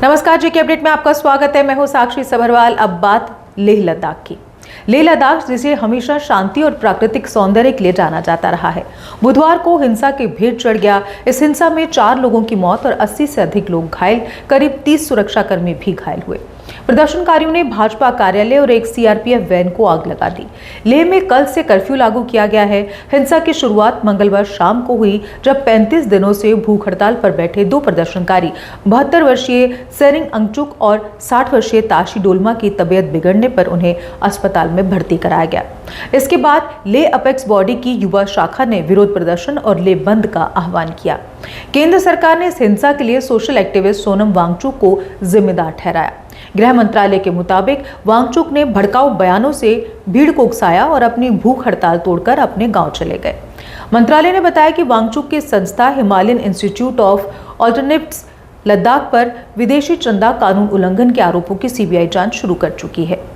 नमस्कार, GK update में आपका स्वागत है। मैं हूं साक्षी सभरवाल। अब बात लेह लद्दाख की। लेह लद्दाख जिसे हमेशा शांति और प्राकृतिक सौंदर्य के लिए जाना जाता रहा है, बुधवार को हिंसा की भीड़ चढ़ गया। इस हिंसा में 4 लोगों की मौत और 80 से अधिक लोग घायल, करीब 30 सुरक्षाकर्मी भी घायल हुए। प्रदर्शनकारियों ने भाजपा कार्यालय और एक सीआरपीएफ वैन को आग लगा दी। लेह में कल से कर्फ्यू लागू किया गया है। हिंसा की शुरुआत मंगलवार शाम को हुई, जब 35 दिनों से भूख हड़ताल पर बैठे 2 प्रदर्शनकारी 72 वर्षीय सेरिंग अंगचुक और 60 वर्षीय ताशी डोलमा की तबीयत बिगड़ने पर उन्हें अस्पताल में भर्ती कराया गया। इसके बाद लेह अपेक्स बॉडी की युवा शाखा ने विरोध प्रदर्शन और लेह बंद का आह्वान किया। केंद्र सरकार ने इस हिंसा के लिए सोशल एक्टिविस्ट सोनम वांगचुक को जिम्मेदार ठहराया। गृह मंत्रालय के मुताबिक वांगचुक ने भड़काऊ बयानों से भीड़ को उकसाया और अपनी भूख हड़ताल तोड़कर अपने गांव चले गए। मंत्रालय ने बताया कि वांगचुक की संस्था Himalayan institute of alternatives Ladakh पर विदेशी चंदा कानून उल्लंघन के आरोपों की सीबीआई जांच शुरू कर चुकी है।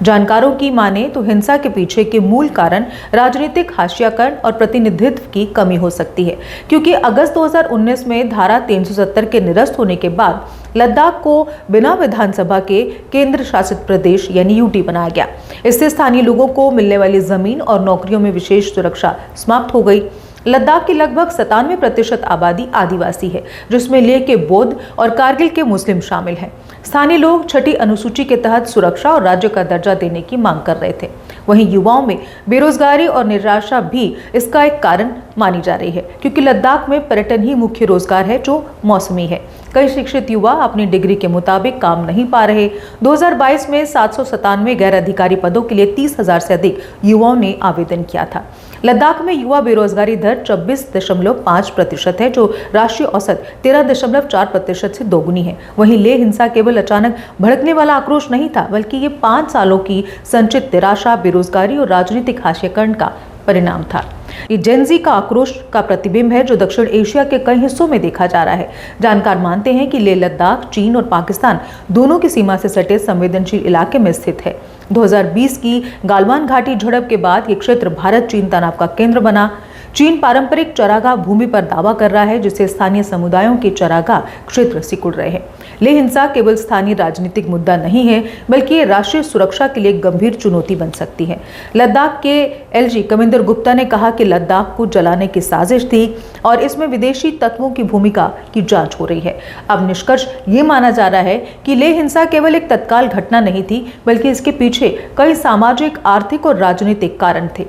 जानकारों की माने तो हिंसा के पीछे के मूल कारण राजनीतिक हाशियाकरण और प्रतिनिधित्व की कमी हो सकती है, क्योंकि अगस्त 2019 में धारा 370 के निरस्त होने के बाद लद्दाख को बिना विधानसभा के केंद्र शासित प्रदेश यानी यूटी बनाया गया। इससे स्थानीय लोगों को मिलने वाली जमीन और नौकरियों में विशेष सुरक्षा समाप्त हो गई। लद्दाख की लगभग 97% आबादी आदिवासी है, जिसमें लेह के बौद्ध और कारगिल के मुस्लिम शामिल हैं। स्थानीय लोग 6ठी अनुसूची के तहत सुरक्षा और राज्य का दर्जा देने की मांग कर रहे थे। वहीं युवाओं में बेरोजगारी और निराशा भी इसका एक कारण मानी जा रही है, क्योंकि लद्दाख में पर्यटन ही मुख्य रोजगार है जो मौसमी है। कई शिक्षित युवा अपनी डिग्री के मुताबिक काम नहीं पा रहे। 2022 में 797 गैर अधिकारी पदों के लिए 30,000 से अधिक युवाओं ने आवेदन किया था। लद्दाख में युवा बेरोजगारी दर 24.5% है, जो राष्ट्रीय औसत 13.4% से दोगुनी है। वहीं लेह हिंसा केवल अचानक भड़कने वाला आक्रोश नहीं था, बल्कि ये 5 सालों की संचित निराशा, बेरोजगारी और राजनीतिक हाशियाकरण का परिणाम था। ये जेनजी का आक्रोश का प्रतिबिंब है, जो दक्षिण एशिया के कई हिस्सों में देखा जा रहा है। जानकार मानते हैं कि लेह लद्दाख चीन और पाकिस्तान दोनों की सीमा से सटे संवेदनशील इलाके में स्थित है। 2020 की गालवान घाटी झड़प के बाद ये क्षेत्र भारत चीन तनाव का केंद्र बना। चीन पारंपरिक चरागाह भूमि पर दावा कर रहा है, जिससे स्थानीय समुदायों के चरागाह क्षेत्र सिकुड़ रहे हैं। लेह हिंसा केवल स्थानीय राजनीतिक मुद्दा नहीं है, बल्कि ये राष्ट्रीय सुरक्षा के लिए गंभीर चुनौती बन सकती है। लद्दाख के एलजी कमिंदर गुप्ता ने कहा कि लद्दाख को जलाने की साजिश थी और इसमें विदेशी तत्वों की भूमिका की जांच हो रही है। अब निष्कर्ष ये माना जा रहा है कि लेह हिंसा केवल एक तत्काल घटना नहीं थी, बल्कि इसके पीछे कई सामाजिक, आर्थिक और राजनीतिक कारण थे।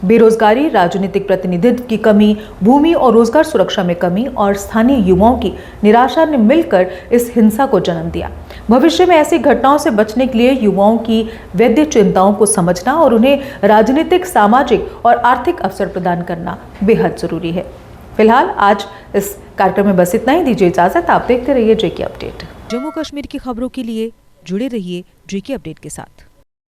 बेरोजगारी, राजनीतिक प्रतिनिधित्व की कमी, भूमि और रोजगार सुरक्षा में कमी और स्थानीय युवाओं की निराशा ने मिलकर इस हिंसा को जन्म दिया। भविष्य में ऐसी घटनाओं से बचने के लिए युवाओं की वैध चिंताओं को समझना और उन्हें राजनीतिक, सामाजिक और आर्थिक अवसर प्रदान करना बेहद जरूरी है। फिलहाल आज इस कार्यक्रम में बस इतना ही। दीजिए इजाजत। आप देखते रहिए जेके अपडेट। जम्मू कश्मीर की खबरों के लिए जुड़े रहिए जेके अपडेट के साथ।